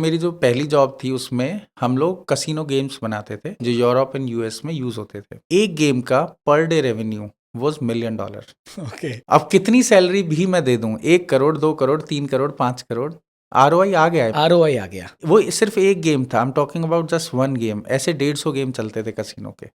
मेरी जो पहली जॉब थी उसमें हम लोग कसिनो गेम्स बनाते थे जो यूरोप एंड यूएस में यूज होते थे। एक गेम का per day revenue was $1 million. Okay. अब कितनी सैलरी भी मैं दे दूं, 1 करोड़, 2 करोड़, 3 करोड़, 5 करोड़, ROI आ गया है। ROI आ गया। वो सिर्फ एक गेम था, I am talking about just one game. ऐसे 150 गेम चलते थे कसिनो के।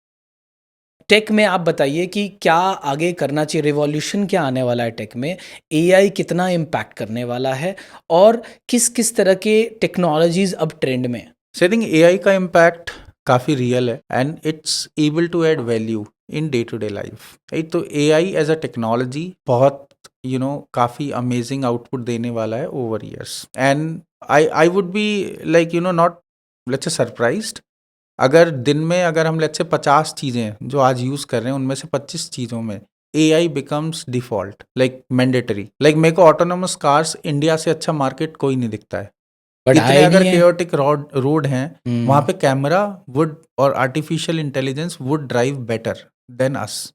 टेक में आप बताइए कि क्या आगे करना चाहिए, रिवॉल्यूशन क्या आने वाला है टेक में, एआई कितना इम्पैक्ट करने वाला है और किस किस तरह के टेक्नोलॉजीज अब ट्रेंड में। सो आई थिंक AI का इम्पैक्ट काफ़ी रियल है and it's able to add value in day to day life. तो AI एज अ टेक्नोलॉजी बहुत काफ़ी अमेजिंग आउटपुट देने वाला है over years. And I would be like not let's say surprised अगर दिन में अगर हम लेट्स से 50 चीज़ें जो आज यूज़ कर रहे हैं उनमें से 25 चीज़ों में AI becomes default, like mandatory. Like मेरे को ऑटोनोमस कार्स इंडिया से अच्छा मार्केट कोई नहीं दिखता है। बढ़ाया इतने ही अगर नहीं है। केओटिक रोड हैं, वहाँ पे कैमरा वुड और artificial intelligence would drive better than us.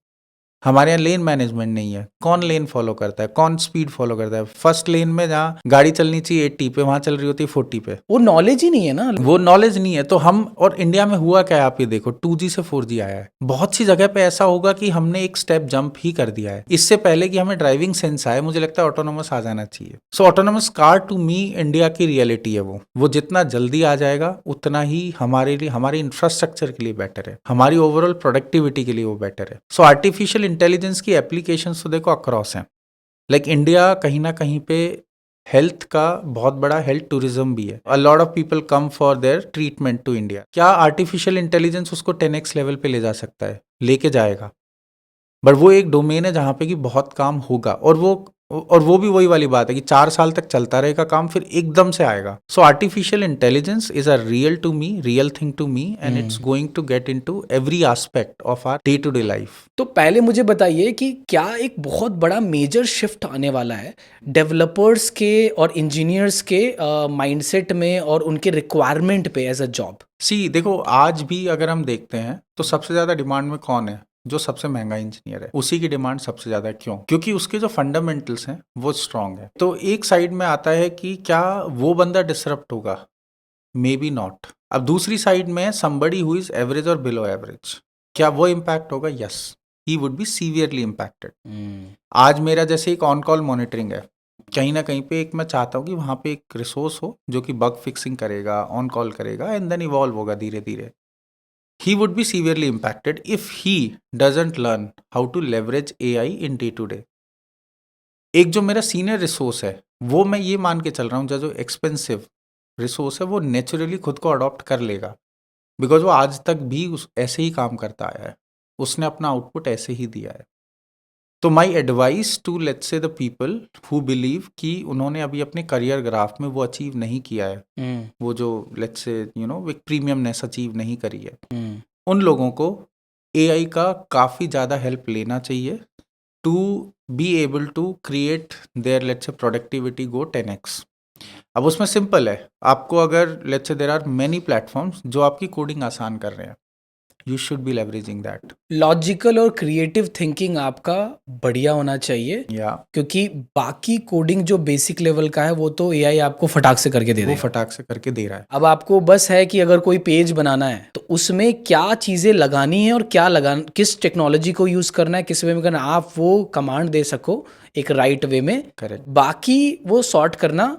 हमारे यहाँ लेन मैनेजमेंट नहीं है। कौन लेन फॉलो करता है, कौन स्पीड फॉलो करता है? फर्स्ट लेन में जहाँ गाड़ी चलनी चाहिए 80 पे, वहाँ चल रही होती है 40 पे। वो नॉलेज ही नहीं है ना। वो नॉलेज नहीं है। तो हम, और इंडिया में हुआ क्या है आप ये देखो, 2G से 4G आया है। बहुत सी जगह पे ऐसा होगा कि हमने एक स्टेप जंप ही कर दिया है। इससे पहले कि हमें ड्राइविंग सेंस आए, मुझे लगता है ऑटोनोमस आ जाना चाहिए। So autonomous car to me India की रियलिटी है। वो जितना जल्दी आ जाएगा उतना ही हमारे लिए, हमारे इंफ्रास्ट्रक्चर के लिए बेटर है, हमारी ओवरऑल प्रोडक्टिविटी के लिए वो बेटर है। सो आर्टिफिशियल इंटेलिजेंस की एप्लीकेशन तो देखो अक्रॉस हैं। लाइक इंडिया कहीं ना कहीं पे हेल्थ का बहुत बड़ा हेल्थ टूरिज्म भी है। A lot of people come for their treatment to India. क्या आर्टिफिशियल इंटेलिजेंस उसको 10x लेवल पे ले जा सकता है? लेके जाएगा, बट वो एक डोमेन है जहाँ पे कि बहुत काम होगा। और वो भी वही वाली बात है कि 4 साल तक चलता रहेगा काम, फिर एकदम से आएगा। So artificial intelligence is a real thing to me and it's going to get into every aspect of our day to day life. तो पहले मुझे बताइए कि क्या एक बहुत बड़ा मेजर शिफ्ट आने वाला है डेवलपर्स के और इंजीनियर्स के माइंडसेट में और उनके रिक्वायरमेंट पे एज अ जॉब। सी देखो, आज भी अगर हम देखते हैं तो सबसे ज्यादा डिमांड में कौन है? जो सबसे महंगा इंजीनियर है, उसी की डिमांड सबसे ज्यादा है। क्यों? क्योंकि उसके जो फंडामेंटल्स हैं वो स्ट्रांग है। तो एक साइड में आता है कि क्या वो बंदा डिसरप्ट होगा? May be not. अब दूसरी साइड में समबडी हु इज एवरेज और बिलो एवरेज, क्या वो इम्पैक्ट होगा? Yes, he would be severely impacted. आज मेरा जैसे एक ऑन कॉल मॉनिटरिंग है, कहीं ना कहीं पे एक मैं चाहता हूँ कि वहाँ पे एक रिसोर्स हो जो कि बग फिक्सिंग करेगा, ऑन कॉल करेगा एंड देन इवॉल्व होगा धीरे धीरे। He would be severely impacted if he doesn't learn how to leverage AI in day to day. एक जो मेरा सीनियर रिसोर्स है, वो मैं ये मान के चल रहा हूँ जो एक्सपेंसिव रिसोर्स है वो नेचुरली खुद को अडॉप्ट कर लेगा, बिकॉज वो आज तक भी ऐसे ही काम करता आया है, उसने अपना आउटपुट ऐसे ही दिया है। तो my advice to let's say the people who believe कि उन्होंने अभी अपने करियर ग्राफ में वो अचीव नहीं किया है, वो जो लेट्स से एक प्रीमियमनेस अचीव नहीं करी है, उन लोगों को AI का काफ़ी ज़्यादा हेल्प लेना चाहिए to be able to create their let's say productivity go 10x। अब उसमें सिंपल है, आपको अगर let's say there are many platforms जो आपकी कोडिंग आसान कर रहे हैं, you should be leveraging that. Logical और क्रिएटिव थिंकिंग आपका बढ़िया होना चाहिए, या क्योंकि बाकी कोडिंग जो बेसिक लेवल का है वो तो एआई आपको फटाक से करके दे वो देगा। फटाक से करके दे रहा है। अब आपको बस है कि अगर कोई पेज बनाना है तो उसमें क्या चीज़ें लगानी है और किस टेक्नोलॉजी को यूज़ करना है, किस वे में करना है, आप वो कमांड दे सको एक राइट वे में। करेक्ट। बाकी वो सॉर्ट करना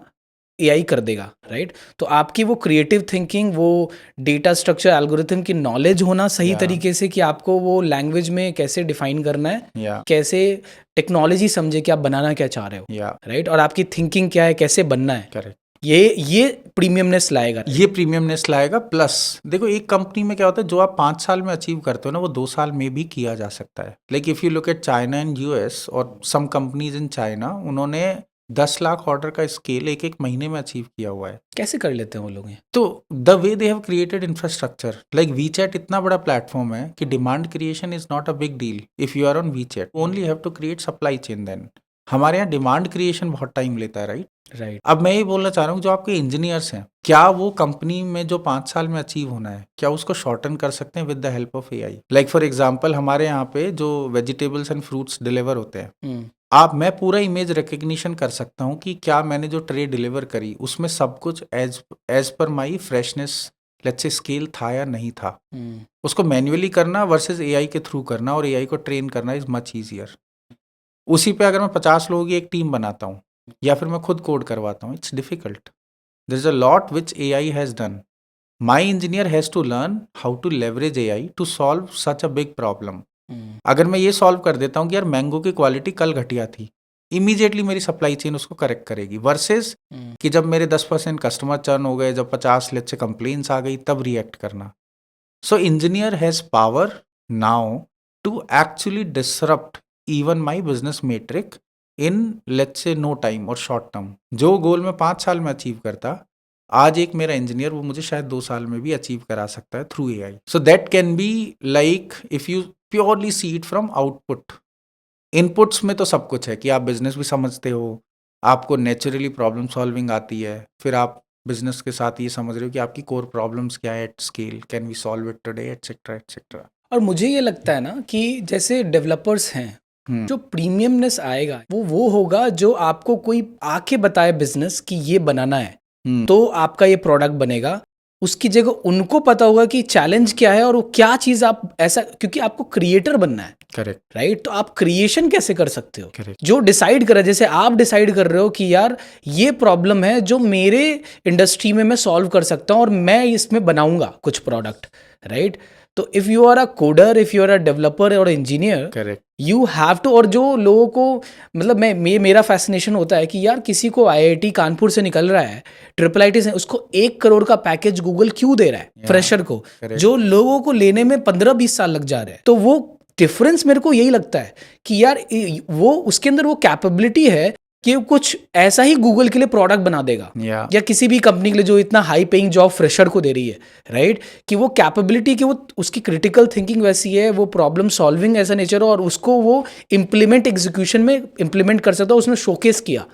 एआई कर देगा, राइट। तो आपकी वो क्रिएटिव थिंकिंग, वो डेटा स्ट्रक्चर एल्गोरिथम की नॉलेज होना सही तरीके से कि आपको वो लैंग्वेज में कैसे डिफाइन करना है, कैसे टेक्नोलॉजी समझे कि आप बनाना क्या चाह रहे हो, राइट, और आपकी थिंकिंग क्या है, कैसे बनना है। करेक्ट। ये प्रीमियमनेस लाएगा। ये प्रीमियमनेस लाएगा। प्लस देखो, एक कंपनी में क्या होता है, जो आप 5 साल में अचीव करते हो ना, वो 2 साल में भी किया जा सकता है। Like if you look at China and US और सम कंपनीज इन चाइना, उन्होंने 10 लाख ऑर्डर का स्केल एक महीने में अचीव किया हुआ है। कैसे कर लेते हैं वो लोग ये? तो the way they have created infrastructure, like WeChat इतना बड़ा प्लेटफॉर्म है कि demand creation is not a big deal. If you are on WeChat only have to create supply chain. Then हमारे यहाँ डिमांड क्रिएशन बहुत टाइम लेता है, right. अब मैं ये बोलना चाह रहा हूँ, जो आपके इंजीनियर्स हैं, क्या वो कंपनी में जो 5 साल में अचीव होना है, क्या उसको शॉर्टन कर सकते हैं with the help of AI? Like for example, हमारे यहाँ पे जो वेजिटेबल्स एंड फ्रूट्स डिलीवर होते हैं, मैं पूरा इमेज रिकग्निशन कर सकता हूँ कि क्या मैंने जो ट्रे डिलीवर करी उसमें सब कुछ as per my freshness let's say scale था या नहीं था। उसको मैन्युअली करना वर्सेस एआई के थ्रू करना और एआई को ट्रेन करना इज मच ईजियर। उसी पे अगर मैं 50 लोगों की एक टीम बनाता हूँ या फिर मैं खुद कोड करवाता हूँ, it's difficult. There is a lot which AI has done. My engineer has to learn how to leverage AI to solve such a big problem. अगर मैं ये सॉल्व कर देता हूँ कि यार मैंगो की क्वालिटी कल घटिया थी, इमीडिएटली मेरी सप्लाई चेन उसको करेक्ट करेगी, वर्सेस कि जब मेरे 10% कस्टमर चर्न हो गए, जब 50 लेट से कंप्लेंट्स आ गई, तब रिएक्ट करना। So engineer has power now to actually disrupt even my business metric in let's say no time और शॉर्ट टर्म। जो गोल मैं 5 साल में अचीव करता, आज एक मेरा इंजीनियर वो मुझे शायद 2 साल में भी अचीव करा सकता है through AI. So that can be like if you purely see it from output. Inputs में तो सब कुछ है कि आप बिजनेस भी समझते हो, आपको नेचुरली प्रॉब्लम सॉल्विंग आती है, फिर आप बिजनेस के साथ ये समझ रहे हो कि आपकी कोर प्रॉब्लम्स क्या है at scale, can we solve it today, etcetera etcetera. और मुझे ये लगता है ना कि जैसे डेवलपर्स हैं, जो प्रीमियमनेस आएगा वो होगा जो आपको कोई आके बताए बिजनेस कि ये बनाना है तो आपका ये प्रोडक्ट बनेगा। उसकी जगह उनको पता होगा कि चैलेंज क्या है और वो क्या चीज़ आप ऐसा, क्योंकि आपको क्रिएटर बनना है। करेक्ट राइट, तो आप क्रिएशन कैसे कर सकते हो? करेक्ट जो डिसाइड कर रहे, जैसे आप डिसाइड कर रहे हो कि यार ये प्रॉब्लम है जो मेरे इंडस्ट्री में मैं सॉल्व कर सकता हूँ और मैं इसमें बनाऊंगा कुछ प्रोडक्ट। राइट, तो if you are a coder, if you are a developer और engineer, correct you have to. और जो लोगों को मतलब मेरा फैसिनेशन होता है कि यार किसी को आईआईटी कानपुर से निकल रहा है, ट्रिपल आईटी से, उसको 1 करोड़ का पैकेज गूगल क्यों दे रहा है फ्रेशर को, जो लोगों को लेने में 15-20 साल लग जा रहे हैं। तो वो डिफरेंस मेरे को यही लगता है कि यार वो उसके अंदर वो कैपेबिलिटी है कि वो कुछ ऐसा ही गूगल के लिए प्रोडक्ट बना देगा या किसी भी कंपनी के लिए जो इतना हाई पेइंग जॉब फ्रेशर को दे रही है। राइट, कि वो कैपेबिलिटी कि वो उसकी क्रिटिकल थिंकिंग वैसी है, वो प्रॉब्लम सॉल्विंग ऐसा नेचर है और उसको वो इम्प्लीमेंट एग्जीक्यूशन में इम्प्लीमेंट कर सकता है। उसने शोकेस किया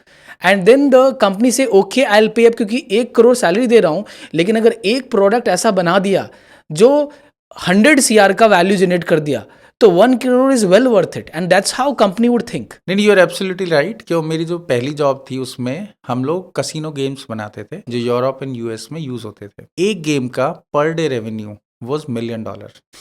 एंड देन द कंपनी से okay I will pay up, क्योंकि 1 करोड़ सैलरी दे रहा हूँ, लेकिन अगर एक प्रोडक्ट ऐसा बना दिया जो 100 CR का वैल्यू जनरेट कर दिया तो 1 crore is well worth it, and that's how company would think. नहीं, यू आर एब्सोल्युटली राइट। क्यों, मेरी जो पहली जॉब थी उसमें हम लोग कसिनो गेम्स बनाते थे जो यूरोप एंड यूएस में यूज होते थे। एक गेम का per day revenue was $1 million।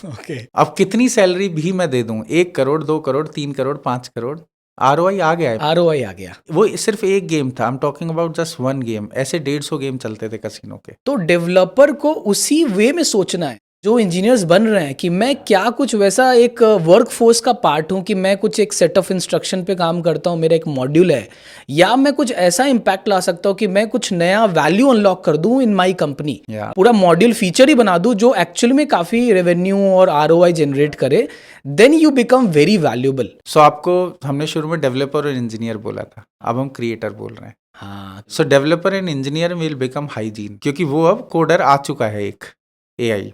Okay, अब कितनी सैलरी भी मैं दे दूं, 1 करोड़ 2 करोड़ 3 करोड़ 5 करोड़, आरओआई आ गया है। आरओआई आ गया। वो सिर्फ एक गेम था, I am talking about just one game. ऐसे 150 गेम चलते थे कसिनो के। तो डेवलपर को उसी वे में सोचना है जो इंजीनियर्स बन रहे हैं कि मैं क्या कुछ वैसा एक वर्क फोर्स का पार्ट हूं कि मैं कुछ एक सेट ऑफ इंस्ट्रक्शन पे काम करता हूं, मेरा एक मॉड्यूल है, या मैं कुछ ऐसा इम्पैक्ट ला सकता हूं कि मैं कुछ नया वैल्यू अनलॉक कर दूं इन माय कंपनी। पूरा मॉड्यूल फीचर ही बना दूं जो एक्चुअली में काफी रेवेन्यू और आरओआई जनरेट करे, then you become very valuable. So आपको हमने शुरू में डेवलपर और इंजीनियर बोला था, अब हम क्रिएटर बोल रहे हैं। हाँ, so developer and engineer will become hygiene, क्योंकि वो अब कोडर आ चुका है एक एआई।